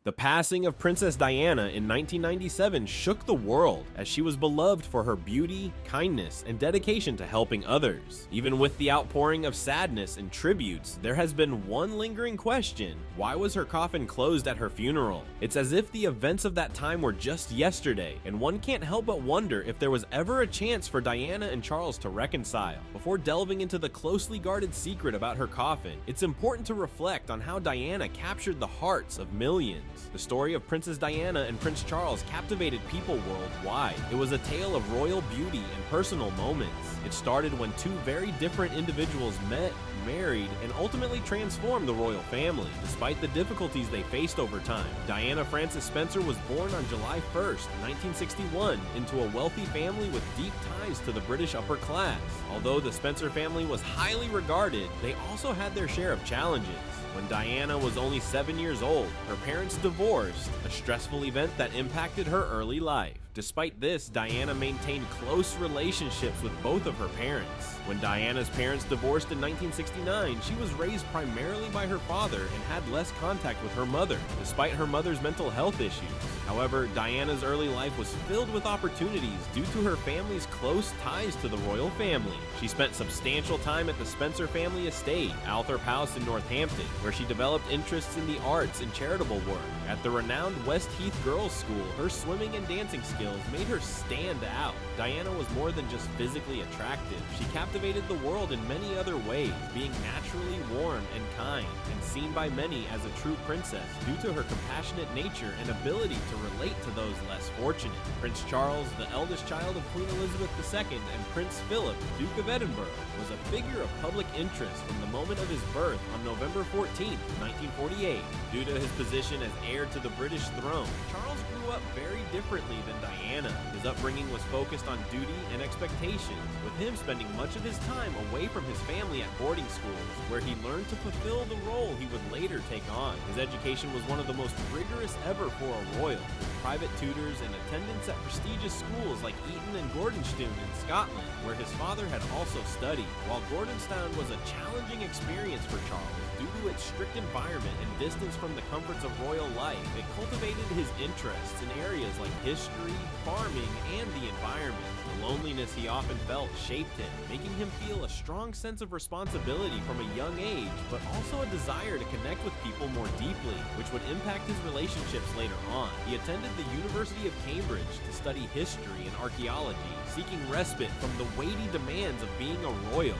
The passing of Princess Diana in 1997 shook the world, as she was beloved for her beauty, kindness, and dedication to helping others. Even with the outpouring of sadness and tributes, there has been one lingering question: why was her coffin closed at her funeral? It's as if the events of that time were just yesterday, and one can't help but wonder if there was ever a chance for Diana and Charles to reconcile. Before delving into the closely guarded secret about her coffin, it's important to reflect on how Diana captured the hearts of millions. The story of Princess Diana and Prince Charles captivated people worldwide. It was a tale of royal beauty and personal moments. It started when two very different individuals met, married, and ultimately transformed the royal family, despite the difficulties they faced over time. Diana Frances Spencer was born on July 1st, 1961, into a wealthy family with deep ties to the British upper class. Although the Spencer family was highly regarded, they also had their share of challenges. When Diana was only 7 years old, her parents divorced, a stressful event that impacted her early life. Despite this, Diana maintained close relationships with both of her parents. When Diana's parents divorced in 1969, she was raised primarily by her father and had less contact with her mother, despite her mother's mental health issues. However, Diana's early life was filled with opportunities due to her family's close ties to the royal family. She spent substantial time at the Spencer family estate, Althorp House in Northampton, where she developed interests in the arts and charitable work. At the renowned West Heath Girls' School, her swimming and dancing skills made her stand out. Diana was more than just physically attractive. She captivated the world in many other ways, being naturally warm and kind, and seen by many as a true princess due to her compassionate nature and ability to relate to those less fortunate. Prince Charles, the eldest child of Queen Elizabeth II, and Prince Philip, Duke of Edinburgh, was a figure of public interest from the moment of his birth on November 14, 1948. Due to his position as heir to the British throne, Charles grew up very differently than Diana. His upbringing was focused on duty and expectations, with him spending much of his time away from his family at boarding schools, where he learned to fulfill the role he would later take on. His education was one of the most rigorous ever for a royal, with private tutors and attendance at prestigious schools like Eton and Gordonstoun in Scotland, where his father had also studied. While Gordonstoun was a challenging experience for Charles, due to its strict environment and distance from the comforts of royal life, it cultivated his interests in areas like history, farming, and the environment. The loneliness he often felt shaped him, making him feel a strong sense of responsibility from a young age, but also a desire to connect with people more deeply, which would impact his relationships later on. He attended the University of Cambridge to study history and archaeology, seeking respite from the weighty demands of being a royal.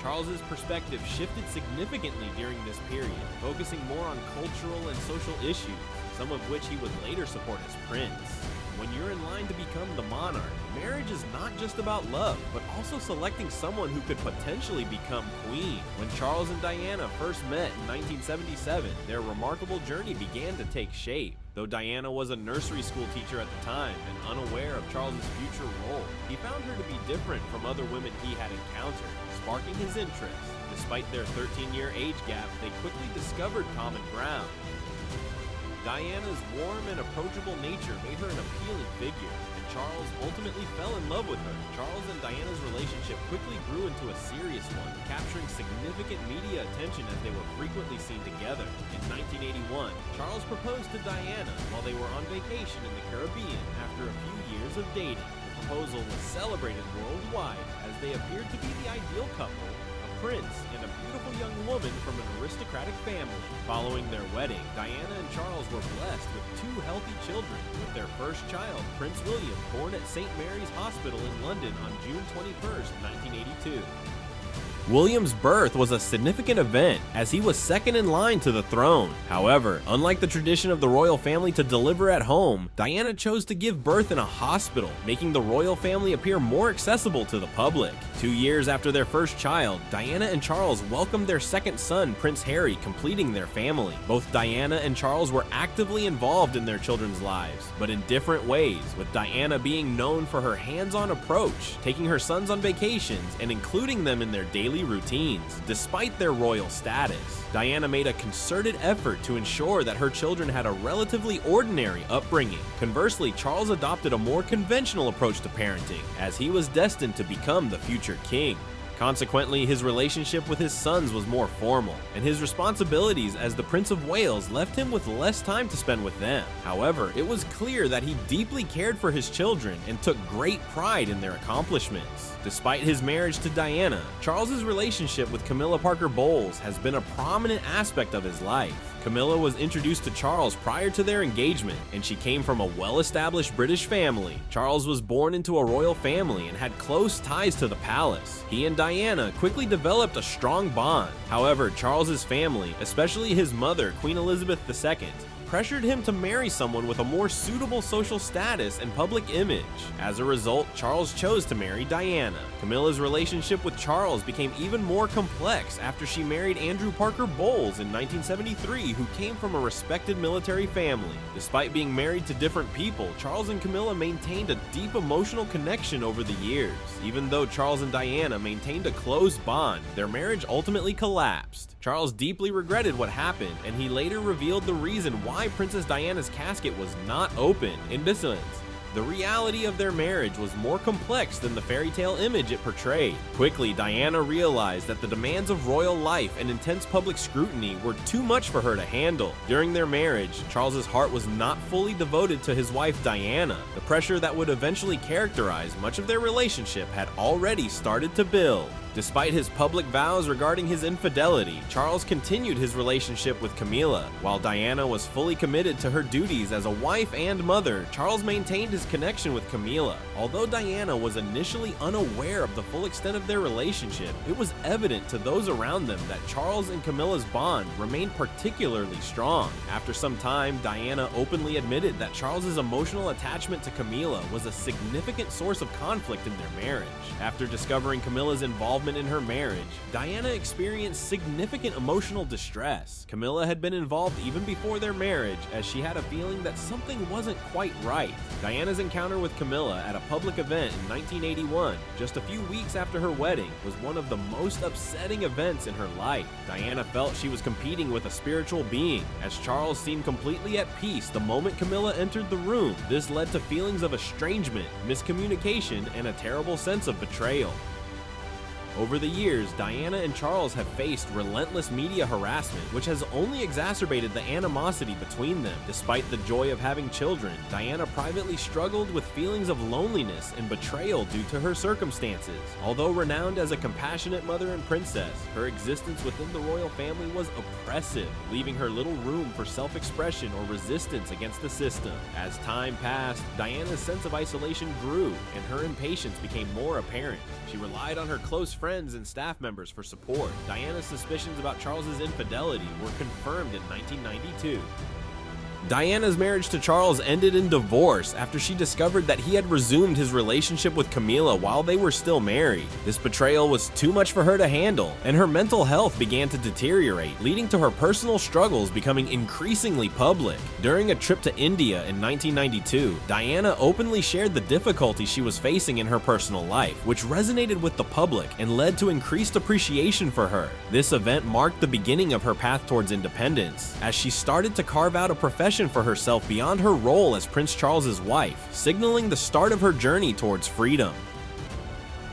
Charles's perspective shifted significantly during this period, focusing more on cultural and social issues, some of which he would later support as prince. When you're in line to become the monarch, marriage is not just about love, but also selecting someone who could potentially become queen. When Charles and Diana first met in 1977, their remarkable journey began to take shape. Though Diana was a nursery school teacher at the time and unaware of Charles's future role, he found her to be different from other women he had encountered, sparking his interest. Despite their 13-year age gap, they quickly discovered common ground. Diana's warm and approachable nature made her an appealing figure, and Charles ultimately fell in love with her. Charles and Diana's relationship quickly grew into a serious one, capturing significant media attention as they were frequently seen together. In 1981, Charles proposed to Diana while they were on vacation in the Caribbean after a few years of dating. The proposal was celebrated worldwide as they appeared to be the ideal couple, prince and a beautiful young woman from an aristocratic family. Following their wedding, Diana and Charles were blessed with two healthy children, with their first child, Prince William, born at St. Mary's Hospital in London on June 21, 1982. William's birth was a significant event, as he was second in line to the throne. However, unlike the tradition of the royal family to deliver at home, Diana chose to give birth in a hospital, making the royal family appear more accessible to the public. 2 years after their first child, Diana and Charles welcomed their second son, Prince Harry, completing their family. Both Diana and Charles were actively involved in their children's lives, but in different ways, with Diana being known for her hands-on approach, taking her sons on vacations and including them in their daily routines. Despite their royal status, Diana made a concerted effort to ensure that her children had a relatively ordinary upbringing. Conversely, Charles adopted a more conventional approach to parenting, as he was destined to become the future king. Consequently, his relationship with his sons was more formal, and his responsibilities as the Prince of Wales left him with less time to spend with them. However, it was clear that he deeply cared for his children and took great pride in their accomplishments. Despite his marriage to Diana, Charles's relationship with Camilla Parker Bowles has been a prominent aspect of his life. Camilla was introduced to Charles prior to their engagement, and she came from a well-established British family. Charles was born into a royal family and had close ties to the palace. He and Diana quickly developed a strong bond. However, Charles's family, especially his mother, Queen Elizabeth II, pressured him to marry someone with a more suitable social status and public image. As a result, Charles chose to marry Diana. Camilla's relationship with Charles became even more complex after she married Andrew Parker Bowles in 1973, who came from a respected military family. Despite being married to different people, Charles and Camilla maintained a deep emotional connection over the years. Even though Charles and Diana maintained a close bond, their marriage ultimately collapsed. Charles deeply regretted what happened, and he later revealed the reason why Princess Diana's casket was not open in dissonance. The reality of their marriage was more complex than the fairy tale image it portrayed. Quickly, Diana realized that the demands of royal life and intense public scrutiny were too much for her to handle. During their marriage, Charles's heart was not fully devoted to his wife Diana. The pressure that would eventually characterize much of their relationship had already started to build. Despite his public vows regarding his infidelity, Charles continued his relationship with Camilla. While Diana was fully committed to her duties as a wife and mother, Charles maintained his connection with Camilla. Although Diana was initially unaware of the full extent of their relationship, it was evident to those around them that Charles and Camilla's bond remained particularly strong. After some time, Diana openly admitted that Charles's emotional attachment to Camilla was a significant source of conflict in their marriage. After discovering Camilla's involvement in her marriage, Diana experienced significant emotional distress. Camilla had been involved even before their marriage, as she had a feeling that something wasn't quite right. Diana's encounter with Camilla at a public event in 1981, just a few weeks after her wedding, was one of the most upsetting events in her life. Diana felt she was competing with a spiritual being, as Charles seemed completely at peace the moment Camilla entered the room. This led to feelings of estrangement, miscommunication, and a terrible sense of betrayal. Over the years, Diana and Charles have faced relentless media harassment, which has only exacerbated the animosity between them. Despite the joy of having children, Diana privately struggled with feelings of loneliness and betrayal due to her circumstances. Although renowned as a compassionate mother and princess, her existence within the royal family was oppressive, leaving her little room for self-expression or resistance against the system. As time passed, Diana's sense of isolation grew, and her impatience became more apparent. She relied on her close friends and staff members for support. Diana's suspicions about Charles's infidelity were confirmed in 1992. Diana's marriage to Charles ended in divorce after she discovered that he had resumed his relationship with Camilla while they were still married. This betrayal was too much for her to handle, and her mental health began to deteriorate, leading to her personal struggles becoming increasingly public. During a trip to India in 1992, Diana openly shared the difficulties she was facing in her personal life, which resonated with the public and led to increased appreciation for her. This event marked the beginning of her path towards independence, as she started to carve out a profession for herself beyond her role as Prince Charles's wife, signaling the start of her journey towards freedom.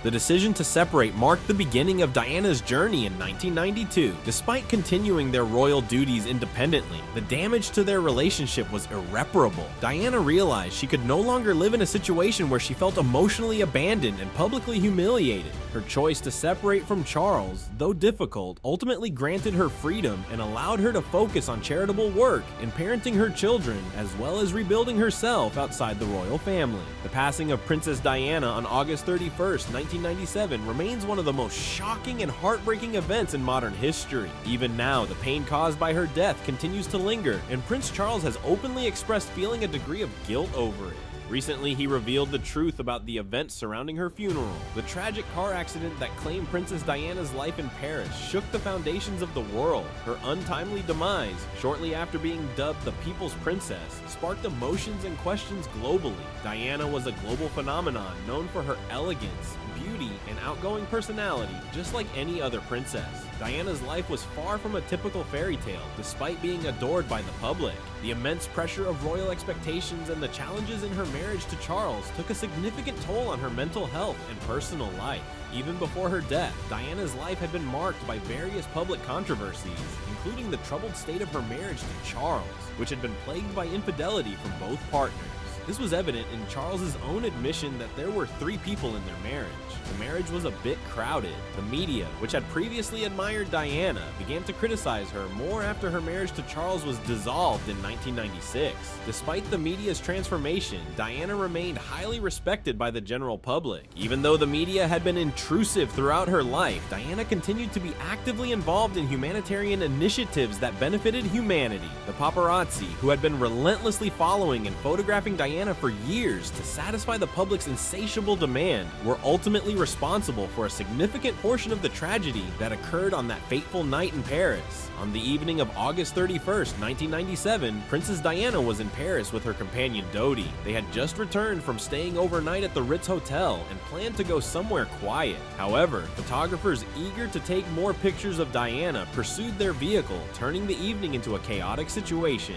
The decision to separate marked the beginning of Diana's journey in 1992. Despite continuing their royal duties independently, the damage to their relationship was irreparable. Diana realized she could no longer live in a situation where she felt emotionally abandoned and publicly humiliated. Her choice to separate from Charles, though difficult, ultimately granted her freedom and allowed her to focus on charitable work and parenting her children, as well as rebuilding herself outside the royal family. The passing of Princess Diana on August 31st, 1997 remains one of the most shocking and heartbreaking events in modern history. Even now, the pain caused by her death continues to linger, and Prince Charles has openly expressed feeling a degree of guilt over it. Recently, he revealed the truth about the events surrounding her funeral. The tragic car accident that claimed Princess Diana's life in Paris shook the foundations of the world. Her untimely demise, shortly after being dubbed the People's Princess, sparked emotions and questions globally. Diana was a global phenomenon known for her elegance, beauty, and outgoing personality, just like any other princess. Diana's life was far from a typical fairy tale, despite being adored by the public. The immense pressure of royal expectations and the challenges in her marriage to Charles took a significant toll on her mental health and personal life. Even before her death, Diana's life had been marked by various public controversies, including the troubled state of her marriage to Charles, which had been plagued by infidelity from both partners. This was evident in Charles's own admission that there were 3 people in their marriage. The marriage was a bit crowded. The media, which had previously admired Diana, began to criticize her more after her marriage to Charles was dissolved in 1996. Despite the media's transformation, Diana remained highly respected by the general public. Even though the media had been intrusive throughout her life, Diana continued to be actively involved in humanitarian initiatives that benefited humanity. The paparazzi, who had been relentlessly following and photographing Diana for years to satisfy the public's insatiable demand, were ultimately responsible for a significant portion of the tragedy that occurred on that fateful night in Paris. On the evening of August 31st, 1997, Princess Diana was in Paris with her companion Dodi. They had just returned from staying overnight at the Ritz Hotel and planned to go somewhere quiet. However, photographers eager to take more pictures of Diana pursued their vehicle, turning the evening into a chaotic situation.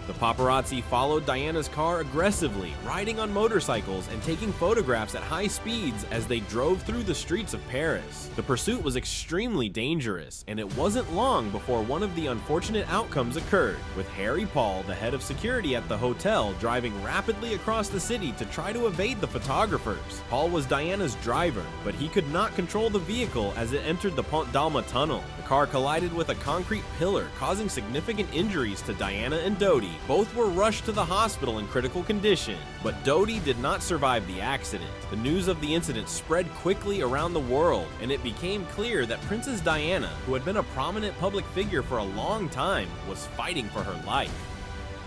The paparazzi followed Diana's car aggressively, riding on motorcycles and taking photographs at high speeds as they drove through the streets of Paris. The pursuit was extremely dangerous, and it wasn't long before one of the unfortunate outcomes occurred, with Harry Paul, the head of security at the hotel, driving rapidly across the city to try to evade the photographers. Paul was Diana's driver, but he could not control the vehicle as it entered the Pont d'Alma tunnel. The car collided with a concrete pillar, causing significant injuries to Diana and Dodi. Both were rushed to the hospital in critical condition, but Dodi did not survive the accident. The news of the incident spread quickly around the world, and it became clear that Princess Diana, who had been a prominent public figure for a long time, was fighting for her life.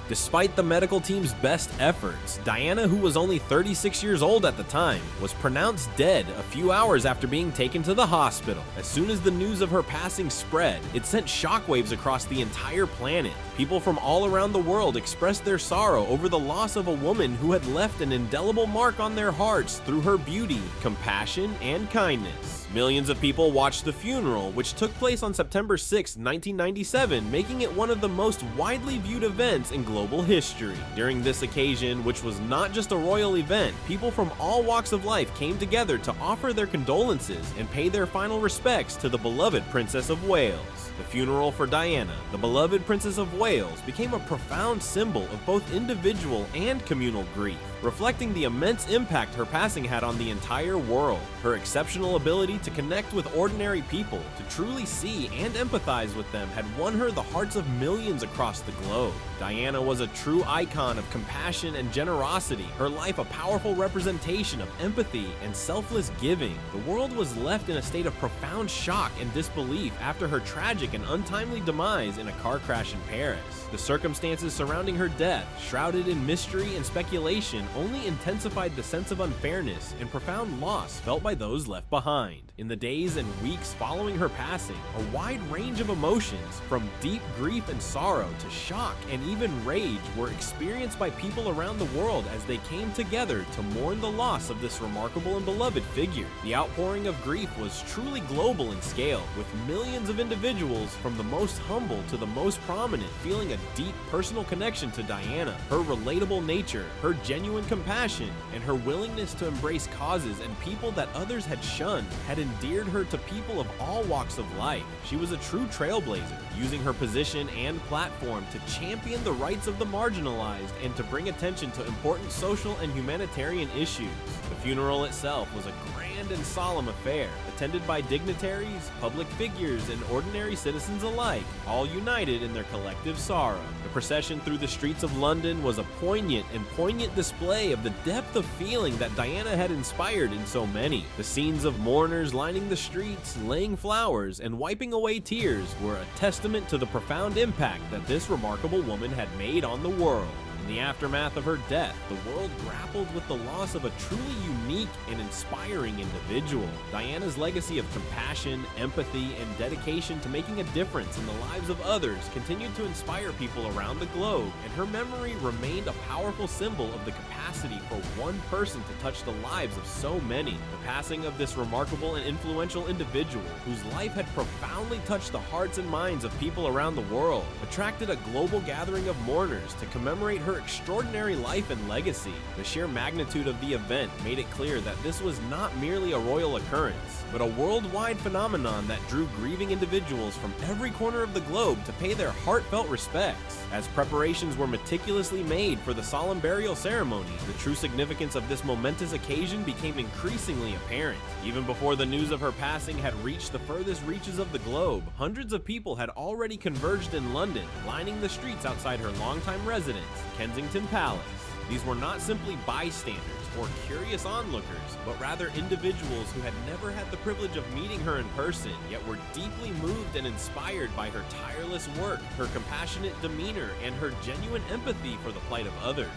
Despite the medical team's best efforts, Diana, who was only 36 years old at the time, was pronounced dead a few hours after being taken to the hospital. As soon as the news of her passing spread, it sent shockwaves across the entire planet. People from all around the world expressed their sorrow over the loss of a woman who had left an indelible mark on their hearts through her beauty, compassion, and kindness. Millions of people watched the funeral, which took place on September 6, 1997, making it one of the most widely viewed events in global history. During this occasion, which was not just a royal event, people from all walks of life came together to offer their condolences and pay their final respects to the beloved Princess of Wales. The funeral for Diana, the beloved Princess of Wales, became a profound symbol of both individual and communal grief, reflecting the immense impact her passing had on the entire world. Her exceptional ability to connect with ordinary people, to truly see and empathize with them, had won her the hearts of millions across the globe. Diana was a true icon of compassion and generosity, her life a powerful representation of empathy and selfless giving. The world was left in a state of profound shock and disbelief after her tragic and untimely demise in a car crash in Paris. The circumstances surrounding her death, shrouded in mystery and speculation, only intensified the sense of unfairness and profound loss felt by those left behind. In the days and weeks following her passing, a wide range of emotions, from deep grief and sorrow to shock and even rage, were experienced by people around the world as they came together to mourn the loss of this remarkable and beloved figure. The outpouring of grief was truly global in scale, with millions of individuals, from the most humble to the most prominent, feeling a deep personal connection to Diana. Her relatable nature, her genuine compassion, and her willingness to embrace causes and people that others had shunned had endeared her to people of all walks of life. She was a true trailblazer, using her position and platform to champion the rights of the marginalized and to bring attention to important social and humanitarian issues. The funeral itself was a grand and solemn affair, attended by dignitaries, public figures, and ordinary citizens alike, all united in their collective sorrow. The procession through the streets of London was a poignant display of the depth of feeling that Diana had inspired in so many. The scenes of mourners lining the streets, laying flowers, and wiping away tears were a testament to the profound impact that this remarkable woman had made on the world. In the aftermath of her death, the world grappled with the loss of a truly unique and inspiring individual. Diana's legacy of compassion, empathy, and dedication to making a difference in the lives of others continued to inspire people around the globe, and her memory remained a powerful symbol of the capacity for one person to touch the lives of so many. The passing of this remarkable and influential individual, whose life had profoundly touched the hearts and minds of people around the world, attracted a global gathering of mourners to commemorate her extraordinary life and legacy. The sheer magnitude of the event made it clear that this was not merely a royal occurrence, but a worldwide phenomenon that drew grieving individuals from every corner of the globe to pay their heartfelt respects. As preparations were meticulously made for the solemn burial ceremony, the true significance of this momentous occasion became increasingly apparent. Even before the news of her passing had reached the furthest reaches of the globe, hundreds of people had already converged in London, lining the streets outside her longtime residence, Kensington Palace. These were not simply bystanders or curious onlookers, but rather individuals who had never had the privilege of meeting her in person, yet were deeply moved and inspired by her tireless work, her compassionate demeanor, and her genuine empathy for the plight of others.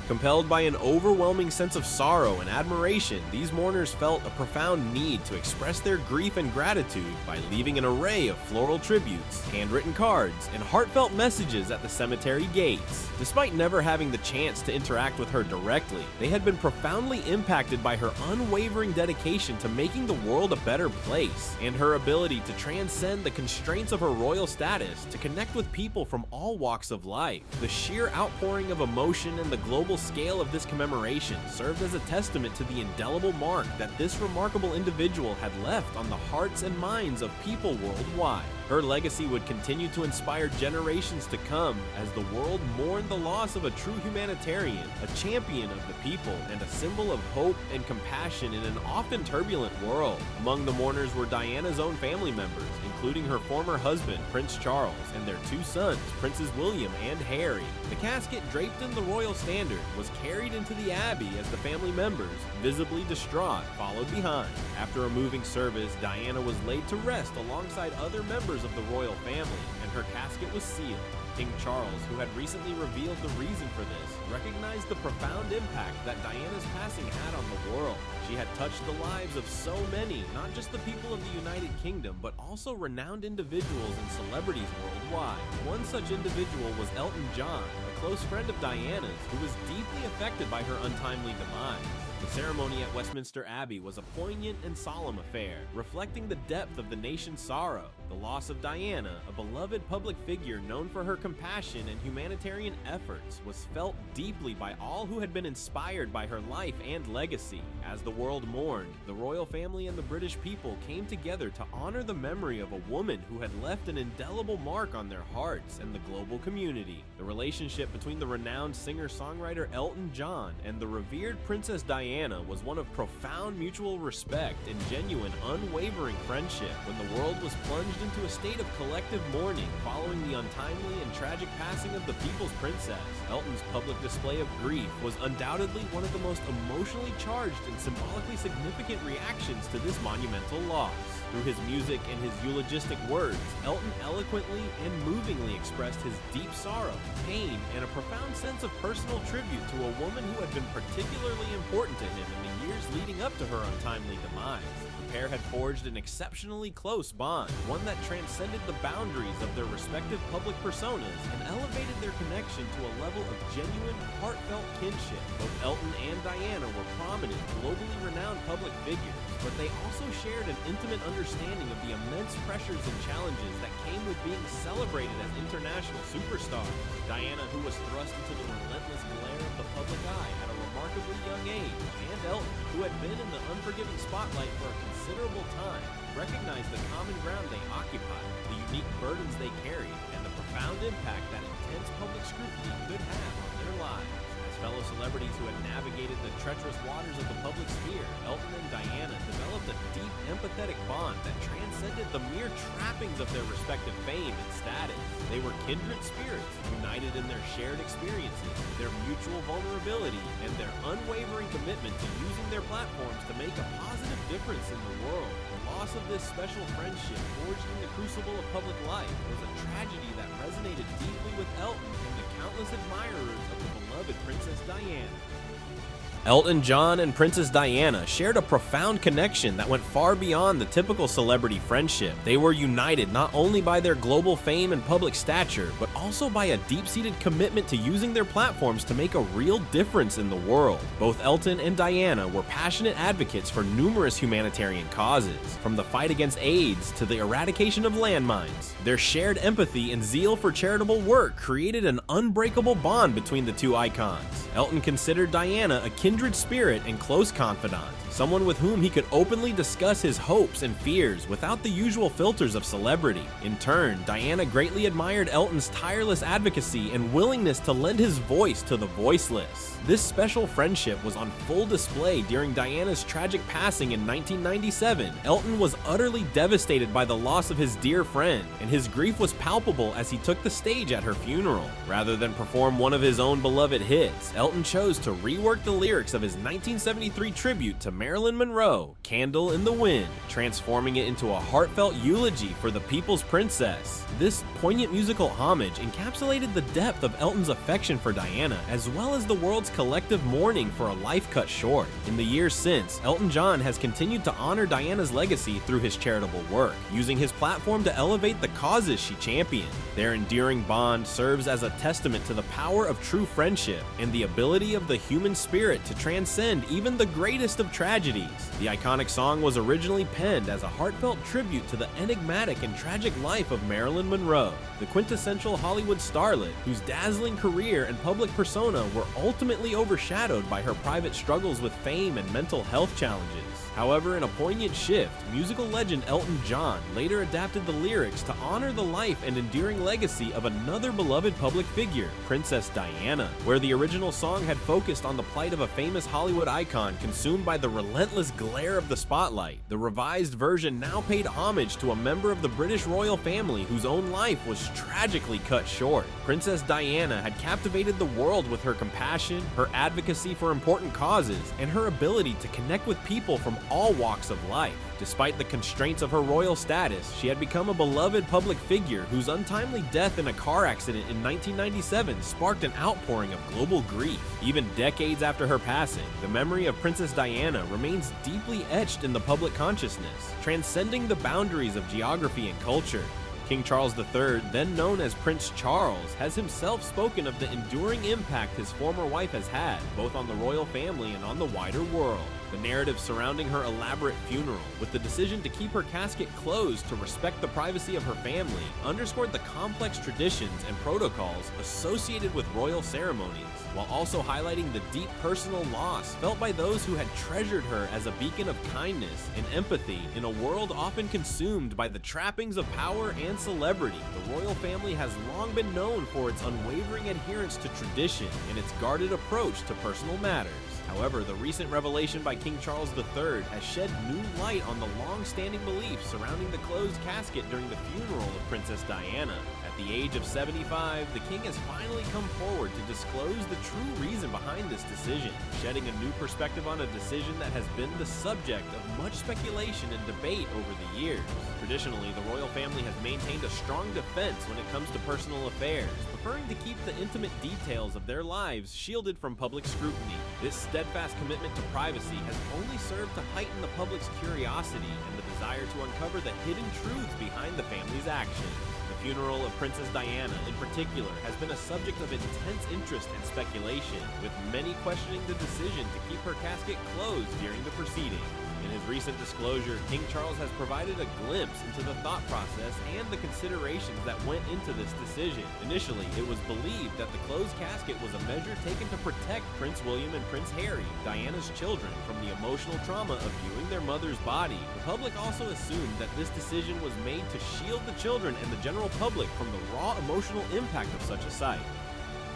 Compelled by an overwhelming sense of sorrow and admiration, these mourners felt a profound need to express their grief and gratitude by leaving an array of floral tributes, handwritten cards, and heartfelt messages at the cemetery gates. Despite never having the chance to interact with her directly, they had been profoundly impacted by her unwavering dedication to making the world a better place, and her ability to transcend the constraints of her royal status to connect with people from all walks of life. The sheer outpouring of emotion and the global scale of this commemoration served as a testament to the indelible mark that this remarkable individual had left on the hearts and minds of people worldwide. Her legacy would continue to inspire generations to come as the world mourned the loss of a true humanitarian, a champion of the people, and a symbol of hope and compassion in an often turbulent world. Among the mourners were Diana's own family members, including her former husband, Prince Charles, and their two sons, Princes William and Harry. The casket, draped in the royal standard, was carried into the abbey as the family members, visibly distraught, followed behind. After a moving service, Diana was laid to rest alongside other members of the royal family, and her casket was sealed. King Charles, who had recently revealed the reason for this, recognized the profound impact that Diana's passing had on the world. She had touched the lives of so many, not just the people of the United Kingdom, but also renowned individuals and celebrities worldwide. One such individual was Elton John, a close friend of Diana's, who was deeply affected by her untimely demise. The ceremony at Westminster Abbey was a poignant and solemn affair, reflecting the depth of the nation's sorrow. The loss of Diana, a beloved public figure known for her compassion and humanitarian efforts, was felt deeply by all who had been inspired by her life and legacy. As the world mourned, the royal family and the British people came together to honor the memory of a woman who had left an indelible mark on their hearts and the global community. The relationship between the renowned singer-songwriter Elton John and the revered Princess Diana was one of profound mutual respect and genuine, unwavering friendship. When the world was plunged into a state of collective mourning following the untimely and tragic passing of the people's princess, Elton's public display of grief was undoubtedly one of the most emotionally charged and symbolically significant reactions to this monumental loss. Through his music and his eulogistic words, Elton eloquently and movingly expressed his deep sorrow, pain, and a profound sense of personal tribute to a woman who had been particularly important to him in the years leading up to her untimely demise. The pair had forged an exceptionally close bond, one that transcended the boundaries of their respective public personas and elevated their connection to a level of genuine, heartfelt kinship. Both Elton and Diana were prominent, globally renowned public figures, but they also shared an intimate understanding of the immense pressures and challenges that came with being celebrated as international superstars. Diana, who was thrust into the relentless glare of the public eye at a remarkably young age, and Elton, who had been in the unforgiving spotlight for a considerable time, recognized the common ground they occupied, the unique burdens they carried, and the profound impact that intense public scrutiny could have on their lives. Fellow celebrities who had navigated the treacherous waters of the public sphere, Elton and Diana developed a deep, empathetic bond that transcended the mere trappings of their respective fame and status. They were kindred spirits, united in their shared experiences, their mutual vulnerability, and their unwavering commitment to using their platforms to make a positive difference in the world. The loss of this special friendship, forged in the crucible of public life, was a tragedy that resonated deeply with Elton and the countless admirers of the beloved Princess Diana. Elton John and Princess Diana shared a profound connection that went far beyond the typical celebrity friendship. They were united not only by their global fame and public stature, but also by a deep-seated commitment to using their platforms to make a real difference in the world. Both Elton and Diana were passionate advocates for numerous humanitarian causes, from the fight against AIDS to the eradication of landmines. Their shared empathy and zeal for charitable work created an unbreakable bond between the two icons. Elton considered Diana a kindred spirit and close confidant, someone with whom he could openly discuss his hopes and fears without the usual filters of celebrity. In turn, Diana greatly admired Elton's tireless advocacy and willingness to lend his voice to the voiceless. This special friendship was on full display during Diana's tragic passing in 1997. Elton was utterly devastated by the loss of his dear friend, and his grief was palpable as he took the stage at her funeral. Rather than perform one of his own beloved hits, Elton chose to rework the lyrics of his 1973 tribute to Marilyn Monroe, "Candle in the Wind," transforming it into a heartfelt eulogy for the people's princess. This poignant musical homage encapsulated the depth of Elton's affection for Diana, as well as the world's collective mourning for a life cut short. In the years since, Elton John has continued to honor Diana's legacy through his charitable work, using his platform to elevate the causes she championed. Their enduring bond serves as a testament to the power of true friendship and the ability of the human spirit to transcend even the greatest of tragedies. The iconic song was originally penned as a heartfelt tribute to the enigmatic and tragic life of Marilyn Monroe, the quintessential Hollywood starlet whose dazzling career and public persona were ultimately overshadowed by her private struggles with fame and mental health challenges. However, in a poignant shift, musical legend Elton John later adapted the lyrics to honor the life and enduring legacy of another beloved public figure, Princess Diana. Where the original song had focused on the plight of a famous Hollywood icon consumed by the relentless glare of the spotlight, the revised version now paid homage to a member of the British royal family whose own life was tragically cut short. Princess Diana had captivated the world with her compassion, her advocacy for important causes, and her ability to connect with people from all walks of life. Despite the constraints of her royal status, she had become a beloved public figure whose untimely death in a car accident in 1997 sparked an outpouring of global grief. Even decades after her passing, the memory of Princess Diana remains deeply etched in the public consciousness, transcending the boundaries of geography and culture. King Charles III, then known as Prince Charles, has himself spoken of the enduring impact his former wife has had, both on the royal family and on the wider world. The narrative surrounding her elaborate funeral, with the decision to keep her casket closed to respect the privacy of her family, underscored the complex traditions and protocols associated with royal ceremonies, while also highlighting the deep personal loss felt by those who had treasured her as a beacon of kindness and empathy in a world often consumed by the trappings of power and celebrity. The royal family has long been known for its unwavering adherence to tradition and its guarded approach to personal matters. However, the recent revelation by King Charles III has shed new light on the long-standing beliefs surrounding the closed casket during the funeral of Princess Diana. At the age of 75, the king has finally come forward to disclose the true reason behind this decision, shedding a new perspective on a decision that has been the subject of much speculation and debate over the years. Traditionally, the royal family has maintained a strong defense when it comes to personal affairs, preferring to keep the intimate details of their lives shielded from public scrutiny. This steadfast commitment to privacy has only served to heighten the public's curiosity and the desire to uncover the hidden truths behind the family's actions. The funeral of Princess Diana, in particular, has been a subject of intense interest and speculation, with many questioning the decision to keep her casket closed during the proceedings. In his recent disclosure, King Charles has provided a glimpse into the thought process and the considerations that went into this decision. Initially, it was believed that the closed casket was a measure taken to protect Prince William and Prince Harry, Diana's children, from the emotional trauma of viewing their mother's body. The public also assumed that this decision was made to shield the children and the general public from the raw emotional impact of such a sight.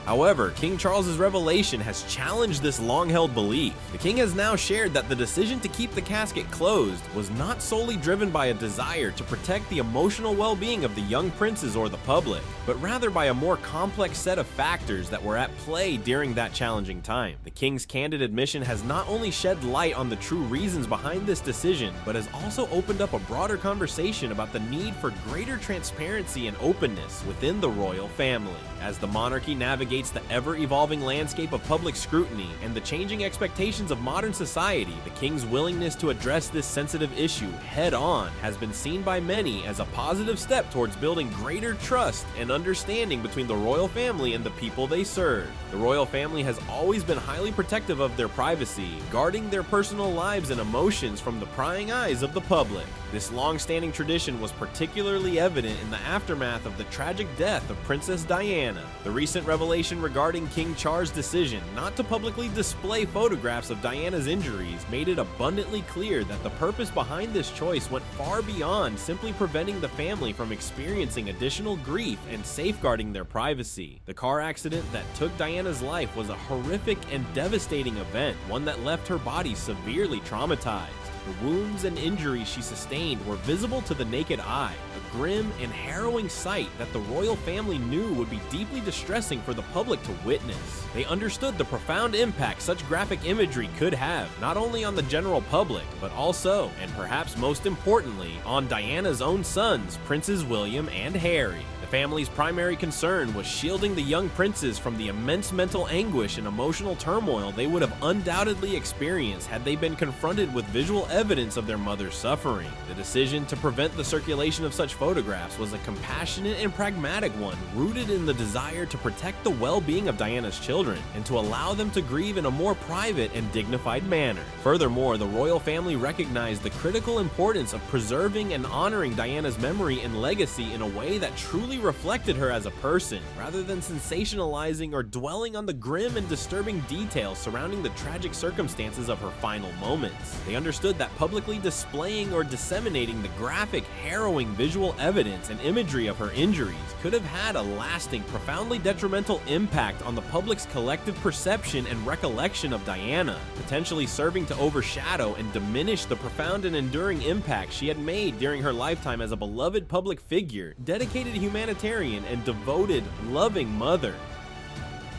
However, King Charles's revelation has challenged this long-held belief. The king has now shared that the decision to keep the casket closed was not solely driven by a desire to protect the emotional well-being of the young princes or the public, but rather by a more complex set of factors that were at play during that challenging time. The king's candid admission has not only shed light on the true reasons behind this decision, but has also opened up a broader conversation about the need for greater transparency and openness within the royal family. As the monarchy navigates navigates the ever-evolving landscape of public scrutiny and the changing expectations of modern society, the king's willingness to address this sensitive issue head-on has been seen by many as a positive step towards building greater trust and understanding between the royal family and the people they serve. The royal family has always been highly protective of their privacy, guarding their personal lives and emotions from the prying eyes of the public. This long-standing tradition was particularly evident in the aftermath of the tragic death of Princess Diana. The recent revelation regarding King Charles' decision not to publicly display photographs of Diana's injuries made it abundantly clear that the purpose behind this choice went far beyond simply preventing the family from experiencing additional grief and safeguarding their privacy. The car accident that took Diana's life was a horrific and devastating event, one that left her body severely traumatized. The wounds and injuries she sustained were visible to the naked eye, a grim and harrowing sight that the royal family knew would be deeply distressing for the public to witness. They understood the profound impact such graphic imagery could have, not only on the general public, but also, and perhaps most importantly, on Diana's own sons, Princes William and Harry. The family's primary concern was shielding the young princes from the immense mental anguish and emotional turmoil they would have undoubtedly experienced had they been confronted with visual evidence of their mother's suffering. The decision to prevent the circulation of such photographs was a compassionate and pragmatic one, rooted in the desire to protect the well-being of Diana's children and to allow them to grieve in a more private and dignified manner. Furthermore, the royal family recognized the critical importance of preserving and honoring Diana's memory and legacy in a way that truly reflected her as a person, rather than sensationalizing or dwelling on the grim and disturbing details surrounding the tragic circumstances of her final moments. They understood that publicly displaying or disseminating the graphic, harrowing visual evidence and imagery of her injuries could have had a lasting, profoundly detrimental impact on the public's collective perception and recollection of Diana, potentially serving to overshadow and diminish the profound and enduring impact she had made during her lifetime as a beloved public figure, dedicated humanitarian and devoted, loving mother.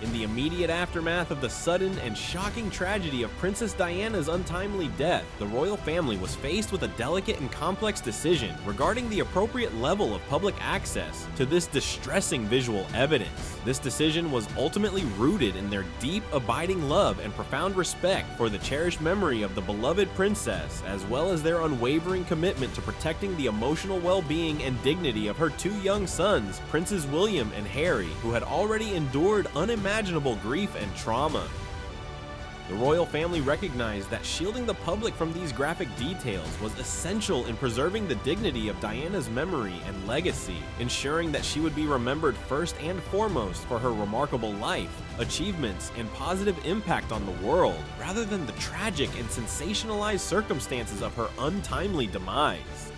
In the immediate aftermath of the sudden and shocking tragedy of Princess Diana's untimely death, the royal family was faced with a delicate and complex decision regarding the appropriate level of public access to this distressing visual evidence. This decision was ultimately rooted in their deep, abiding love and profound respect for the cherished memory of the beloved princess, as well as their unwavering commitment to protecting the emotional well-being and dignity of her two young sons, Princes William and Harry, who had already endured unimaginable grief and trauma. The royal family recognized that shielding the public from these graphic details was essential in preserving the dignity of Diana's memory and legacy, ensuring that she would be remembered first and foremost for her remarkable life, achievements, and positive impact on the world, rather than the tragic and sensationalized circumstances of her untimely demise.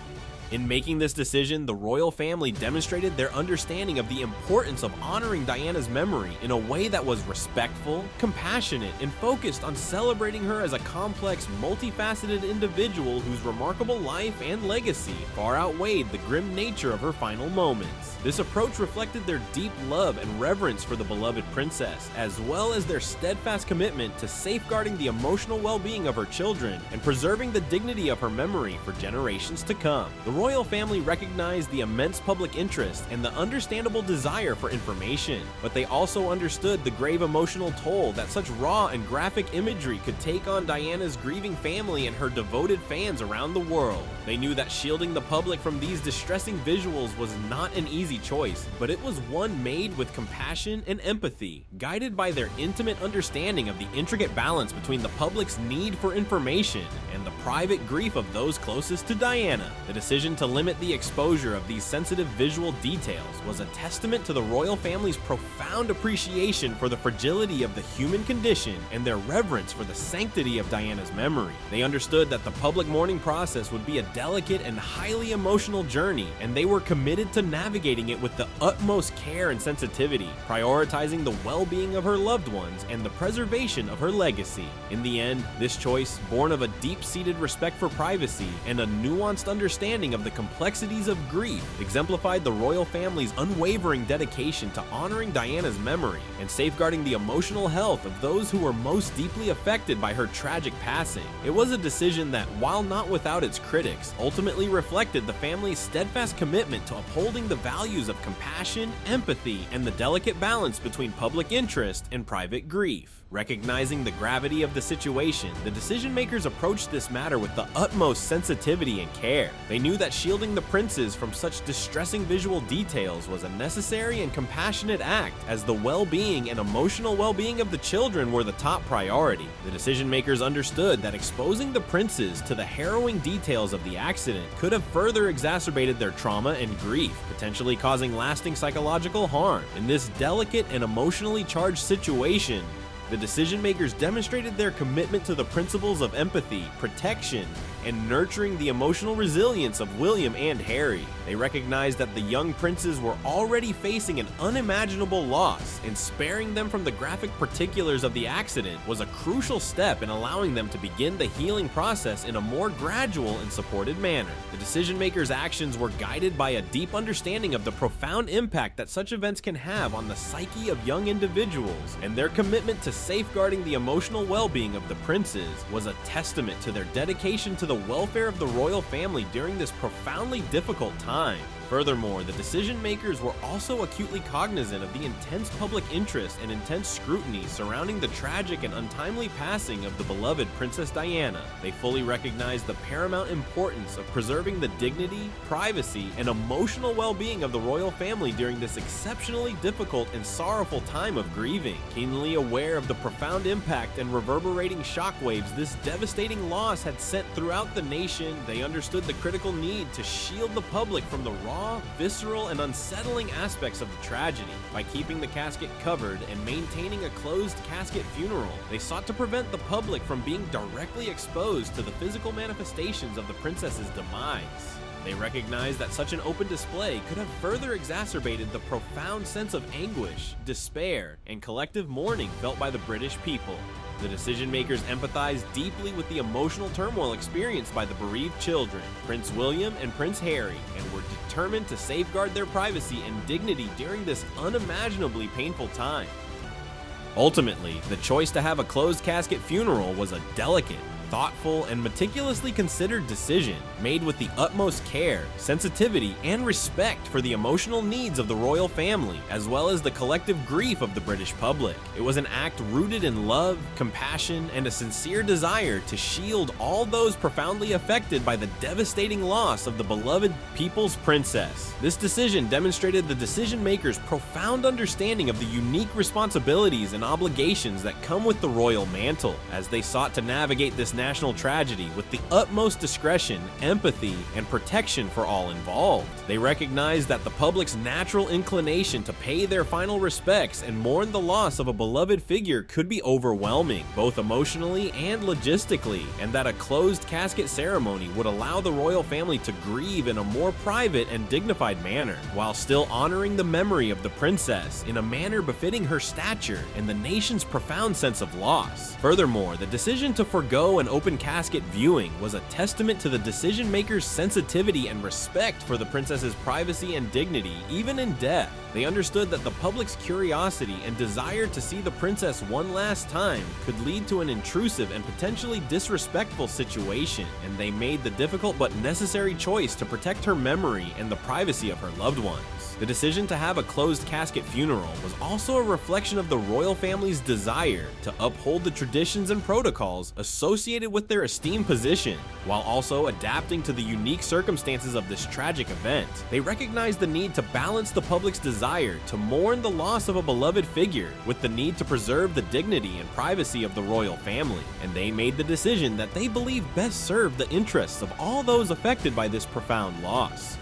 In making this decision, the royal family demonstrated their understanding of the importance of honoring Diana's memory in a way that was respectful, compassionate, and focused on celebrating her as a complex, multifaceted individual whose remarkable life and legacy far outweighed the grim nature of her final moments. This approach reflected their deep love and reverence for the beloved princess, as well as their steadfast commitment to safeguarding the emotional well-being of her children and preserving the dignity of her memory for generations to come. The royal family recognized the immense public interest and the understandable desire for information, but they also understood the grave emotional toll that such raw and graphic imagery could take on Diana's grieving family and her devoted fans around the world. They knew that shielding the public from these distressing visuals was not an easy choice, but it was one made with compassion and empathy, guided by their intimate understanding of the intricate balance between the public's need for information and the private grief of those closest to Diana. The decision to limit the exposure of these sensitive visual details was a testament to the royal family's profound appreciation for the fragility of the human condition and their reverence for the sanctity of Diana's memory. They understood that the public mourning process would be a delicate and highly emotional journey, and they were committed to navigating it with the utmost care and sensitivity, prioritizing the well-being of her loved ones and the preservation of her legacy. In the end, this choice, born of a deep-seated respect for privacy and a nuanced understanding of the complexities of grief exemplified the royal family's unwavering dedication to honoring Diana's memory and safeguarding the emotional health of those who were most deeply affected by her tragic passing. It was a decision that, while not without its critics, ultimately reflected the family's steadfast commitment to upholding the values of compassion, empathy, and the delicate balance between public interest and private grief. Recognizing the gravity of the situation, the decision-makers approached this matter with the utmost sensitivity and care. They knew that shielding the princes from such distressing visual details was a necessary and compassionate act, as the well-being and emotional well-being of the children were the top priority. The decision-makers understood that exposing the princes to the harrowing details of the accident could have further exacerbated their trauma and grief, potentially causing lasting psychological harm. In this delicate and emotionally charged situation, the decision-makers demonstrated their commitment to the principles of empathy, protection, and nurturing the emotional resilience of William and Harry. They recognized that the young princes were already facing an unimaginable loss, and sparing them from the graphic particulars of the accident was a crucial step in allowing them to begin the healing process in a more gradual and supported manner. The decision-makers' actions were guided by a deep understanding of the profound impact that such events can have on the psyche of young individuals, and their commitment to safeguarding the emotional well-being of the princes was a testament to their dedication to the welfare of the royal family during this profoundly difficult time. Furthermore, the decision-makers were also acutely cognizant of the intense public interest and intense scrutiny surrounding the tragic and untimely passing of the beloved Princess Diana. They fully recognized the paramount importance of preserving the dignity, privacy, and emotional well-being of the royal family during this exceptionally difficult and sorrowful time of grieving. Keenly aware of the profound impact and reverberating shockwaves this devastating loss had sent throughout the nation, they understood the critical need to shield the public from the raw, visceral, and unsettling aspects of the tragedy. By keeping the casket covered and maintaining a closed casket funeral, they sought to prevent the public from being directly exposed to the physical manifestations of the princess's demise. They recognized that such an open display could have further exacerbated the profound sense of anguish, despair, and collective mourning felt by the British people. The decision-makers empathized deeply with the emotional turmoil experienced by the bereaved children, Prince William and Prince Harry, and were determined to safeguard their privacy and dignity during this unimaginably painful time. Ultimately, the choice to have a closed casket funeral was a delicate, thoughtful, and meticulously considered decision made with the utmost care, sensitivity, and respect for the emotional needs of the royal family, as well as the collective grief of the British public. It was an act rooted in love, compassion, and a sincere desire to shield all those profoundly affected by the devastating loss of the beloved people's princess. This decision demonstrated the decision-makers' profound understanding of the unique responsibilities and obligations that come with the royal mantle, as they sought to navigate this national tragedy with the utmost discretion, empathy, and protection for all involved. They recognized that the public's natural inclination to pay their final respects and mourn the loss of a beloved figure could be overwhelming, both emotionally and logistically, and that a closed casket ceremony would allow the royal family to grieve in a more private and dignified manner, while still honoring the memory of the princess in a manner befitting her stature and the nation's profound sense of loss. Furthermore, the decision to forego an open casket viewing was a testament to the decision-makers' sensitivity and respect for the princess's privacy and dignity, even in death. They understood that the public's curiosity and desire to see the princess one last time could lead to an intrusive and potentially disrespectful situation, and they made the difficult but necessary choice to protect her memory and the privacy of her loved ones. The decision to have a closed casket funeral was also a reflection of the royal family's desire to uphold the traditions and protocols associated with their esteemed position, while also adapting to the unique circumstances of this tragic event. They recognized the need to balance the public's desire to mourn the loss of a beloved figure with the need to preserve the dignity and privacy of the royal family, and they made the decision that they believed best served the interests of all those affected by this profound loss.